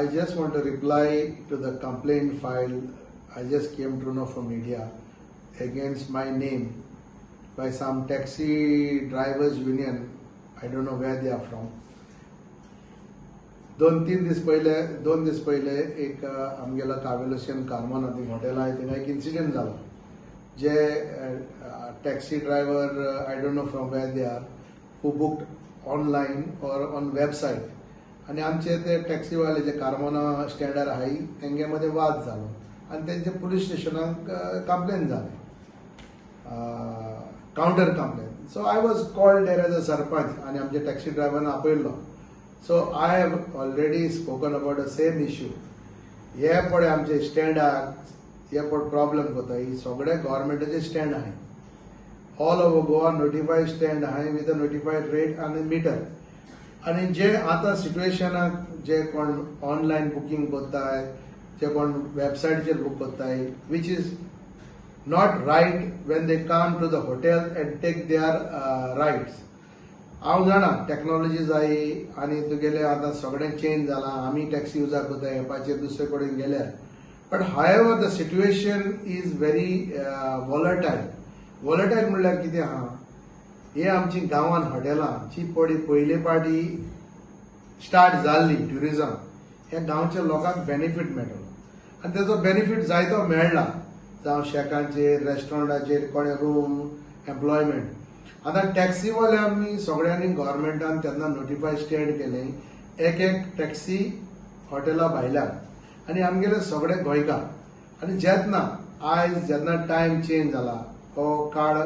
I just want to reply to the complaint filed. I just came to know from media against my name by some taxi drivers union. I don't know where they are from. दोन दीस पहिले एक आमगेलो कावेलोशियन Carmona ती hotel आहे थिंगा एक incident जालो जे taxi driver I don't know from where they are who booked online or on website आणि आमचे ते टॅक्सीवाले जे कार्मोना स्टँडर आहे तेंगे मध्ये वाद जालो आणि त्यांचे पुलीस स्टेशनाक कंप्लेन जाले counter complain. So I was called there age a sarpanch आणि आमच्या taxi ड्रायव्हरान आपयल्लो. So I have already spoken about the same issue. हे पडे आमचे स्टँडाक हे पड प्रॉब्लेम कोता ही सगळे गव्हर्नमेंटाचे स्टँड आहे. All over Goa notified stand आहे विथ अ नोटिफाईड रेट आणि मीटर. आणि जे आता सिच्युएशनाक जे कोण ऑनलाइन बुकिंग कोत्ताय जे कोण वेबसाइटचेर बुक कोत्ताय which is not right when they come to the hotel and take their rights. हांव जाणा टॅक्नॉलॉजी जाय आनी तुगेले आतां सगळें चेंज जाला. आमी टॅक्सी यूज कोताय एपाचेर दुसरे कडेन गेल्यार. But however the situation is very volatile म्हणल्यार कितें आहा हे आमची गांवांत हॉटेलां जी पयले पाटी स्टार्ट जाल्ली ट्युरिझम ह्या गांवच्या लोकांक बेनिफीट मेळटलो आनी तेजो बेनिफीट जायतो मेळ्ळा जावं शेकांचेर रेस्टॉरंटाचेर कोणे रूम एम्प्लॉयमेंट. आता टॅक्सीवाल्यांनी सगळ्यांनी गव्हर्नमेंटान तेन्ना नोटिफाय स्टँड केले एक टॅक्सी हॉटेला भायल्यान आनी आमगेले सगळे गोंयकार. आनी जेन्ना टायम चेंज जाला हो काळ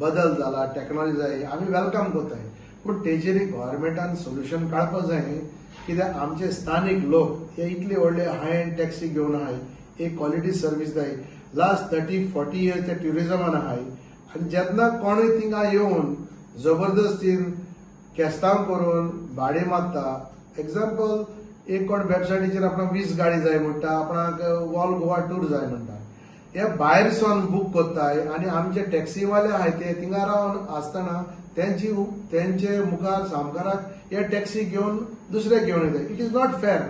बदल जाला टॅक्नॉलॉजी जाय आमी वेलकम कोताय. पूण तेजेर गव्हर्नमेंटान सोल्युशन काडपाक जाय कित्याक आमचे स्थानीक लोक हे इतले व्हडले हाय एंड टॅक्सी घेवन आहाय एक क्वॉलिटी सर्वीस जाय. लास्ट 30-40 इयर्स ते ट्युरिझमान आहाय आणि जेन्ना कोणूय थिंगा येवन जबरदस्तीन केस्तांव करून भाडे मागता. एक्झाम्पल एक कोण वेबसायटीचेर आपणाक 20 गाडी जाय म्हणटा आपणाक ऑल गोवा टूर जाय म्हणटा हे भायर सावन बूक कोत्ताय आनी आमचे टॅक्सीवाले आहाय ते थिंगा रावन आसतना तेंचे मुखार सामकाराक हे टॅक्सी घेवन दुसरे घेवन येताय. It is not fair.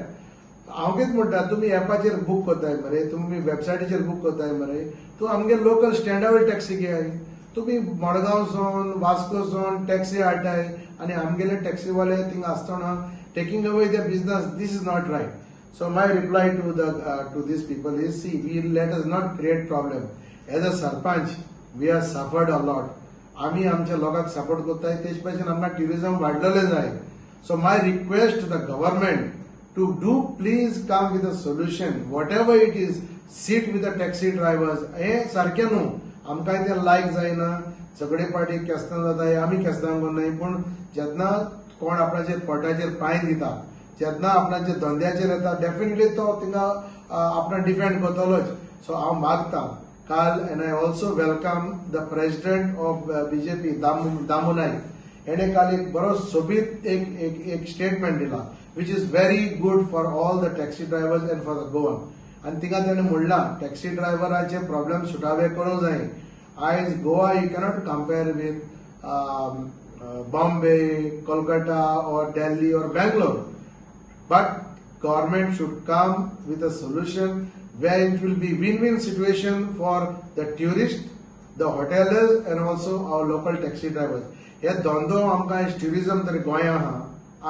हांव कितें म्हणटा तुमी एपाचेर बूक कोताय मरे तुमी वेबसायटीचेर बूक कोताय मरे तूं आमगे लोकल स्टँडावेल टॅक्सी घेयाय. तुम्ही मडगांव सोन वास्को सोन टॅक्सी हाडटाय आनी आमगेले टॅक्सीवाले थिंगा आसतना taking away the business. This is not right. So my reply to these people is see we let us not create problem. As a sarpanch we are suffered a lot. आमी आमच्या लोकांक सपोर्ट कोत्ताय तेज भाशेन आमकां ट्युरिझम वाडलेलें जाय. So my request to the government to do please come with a solution whatever it is. sit with the taxi drivers हे सारखे न्हू आमकां ते लायक जायना. सगळे पार्टी केस्तां जाताय आमी केस्तां करनाय पूण जेन्ना कोण आपणाचेर पोटाचेर पांय दिता जेन्ना आपणाच्या धंद्याचेर येता डेफिनेटली तो थिंगा आपणाक डिफेंड करतलोच. सो हांव मागतां काल and I also welcome the president of BJP Damu Naik. हेणे काल एक बरो सोबीत एक स्टेटमेंट दिला which is very good for all the taxi drivers and for the Goa. आणि थिंगा त्याने म्हणला टॅक्सी ड्रायव्हरांचे प्रॉब्लेम सुटावे करूं जाय. आयज Goa you cannot compare with Bombay Kolkata और दिल्ली और Bangalore. But government should come with a solution where it will be win-win situation for the tourists, the hoteliers and also our local taxi drivers. हे धंदो आमकां ट्युरिझम तरी गोंया आहा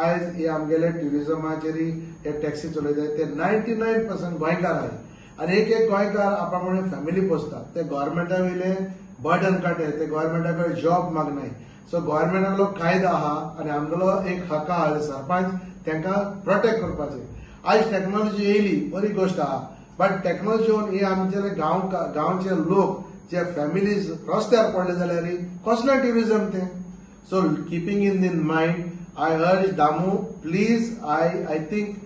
आयज हे आमगेले ट्युरिझमाचेर हे टॅक्सी चलयताय ते 99% गोंयकार आहाय आनी एक गोंयकार आपणे फॅमिली पोसता ते गव्हर्नमेंटा वयले बर्डन काडटाय ते गव्हर्नमेंटा कडेन जॉब मागनाय. सो गव्हर्नमेंटालो कायदो आहा आनी आमगेलो एक हक्क आहा सरपंच तांकां प्रोटेक्ट करपाचें. आयज टॅक्नॉलॉजी येयली बरी गोष्ट आहा बट टॅक्नॉलॉजी येवन हे आमचे गांवचे लोक जे फॅमिलीज रस्त्यार पडले जाल्यार कसलें ट्युरिझम तें. So keeping in mind I urge Damu, please, I think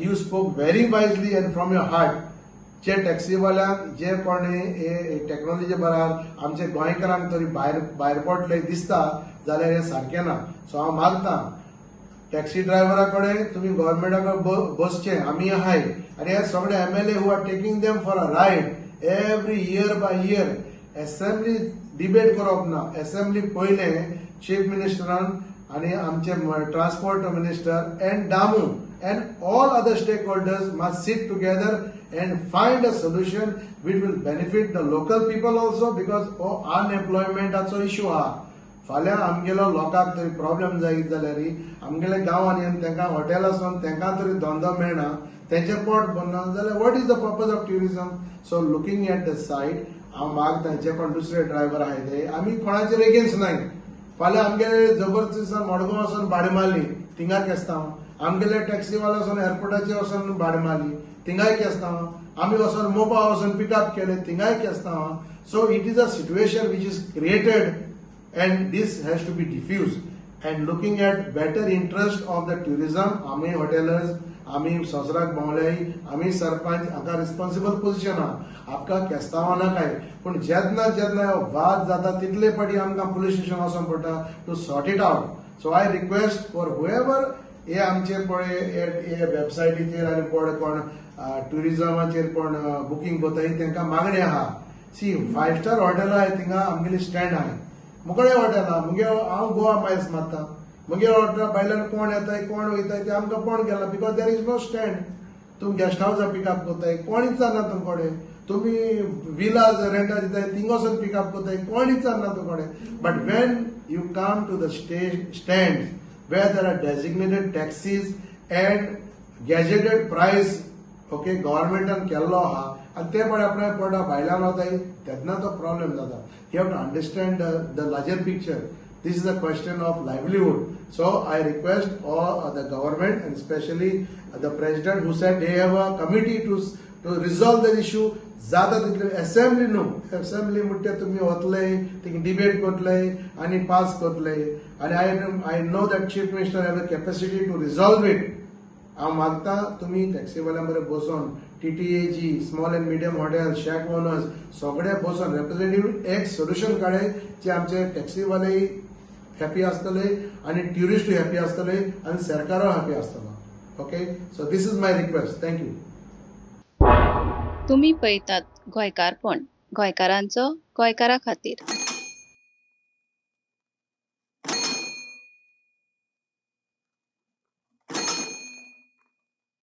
you spoke very wisely and from your heart. जे टॅक्सीवाल्यांक जे कोणी टॅक्नॉलॉजी बराबर आमचे गोंयकारांक तरी भायर पडले दिसता जाल्यार हे सारकें ना. सो हांव मागतां टॅक्सी ड्रायव्हरा कडेन तुमी गव्हर्नमेंटा कडेन बसचें आमी आहाय आनी हे सगळे MLA who are taking them for a ride every year by year. Assembly debate करप ना. असेंब्ली पयलें चीफ मिनिस्टरान आणि आमचे transport minister and Damu and all other stakeholders must sit together and find a solution which will benefit the local people also, because unemployment acho issue ha. फाल्यां आमगेलो लोकांक तरी प्रॉब्लेम जायत जाल्यार आमगेले गांवांत येवन तांकां हॉटेल आसून तांकां तरी धंदो मेळना, तेंचें पोट भरना जाल्यार what is the purpose of tourism. So looking at the site हांव मागता जे कोण दुसरे ड्रायव्हर आहाय ते आमी कोणाचेर एगेन्स्ट नाय. फाल्यां आमगेले जबरदस्तीसान मडगांव वचून भाडे मारली थिंगा केस्तांव, आमगेले टॅक्सीवाले वचून एअरपोर्टाचेर वचून भाडे मारली थिंगाय केस्तांव, आमी वचून मोपा वचून पिकअप केले थिंगाय केस्तांव. So it is a situation which is created and this has to be diffused and looking at better interest of the tourism. आमी हॉटेलर्स, आमी ससराक भोंवले, आमी सरपंच हाका रिस्पॉन्सिबल पोजिशन आहा, आपका केस्तांव नाकाय, पूण जेन्ना जेन्ना वाद जाता तितले फाटी आमकां पुलीस स्टेशन वचोंक पडटा to sort it out. So I request for whoever हे आमचे पळय हे वेबसायटीचेर आनी पळय कोण ट्युरिझमाचेर कोण बुकींग कोताय तांकां मागणी आहा. सी 5 स्टार हॉटेलां आहाय थिंगा आमगेली स्टँड आहाय, मुगळे हॉटेल आहा, मुगे हांव गोवा मायल्स मारता, मुगे हॉटेला भायल्यान कोण येताय कोण वयताय ते आमकां कोण गेला, because there is no stand. तुमी गेस्ट हावसा पिकअप कोताय कोणीच जाणा तुमकोडे, तुमी विलाज रेंटा दिताय थिंग वचून पिकअप कोताय कोणीच जाणा तुमकोडे. But when you come to the stand where there are designated taxis and gazetted price, okay, गव्हर्नमेंटान केल्लो आहा आनी ते पण आपणाक पडटा भायल्यान वताय तेन्ना तो प्रॉब्लेम जाता. You have to understand the larger picture. This is a question of livelihood. So I request all the government and especially the president who said they have a committee to resolve the issue. जाता तितले assembly न्हू, assembly म्हणटा तुमी वतले thing debate करतले आनी pass करतले आनी I know that chief minister have the capacity to resolve it. हांव मागता तुमी टॅक्सीवाल्यां बरें बसून TTAG, small and medium hotel, shack owners सगळे बसून रिप्रेझेंटेटिव्ह एक सोल्युशन काडय जे आमचे टॅक्सीवाले हॅपी आसतले आनी ट्युरिस्टूय हॅपी आसतले आनी सरकारूय हॅपी आसतलो. Okay, so this is my request. Thank you. तुम्ही पळयतात गोंयकारपण, गोंयकारांचो गोंयकारा खातीर.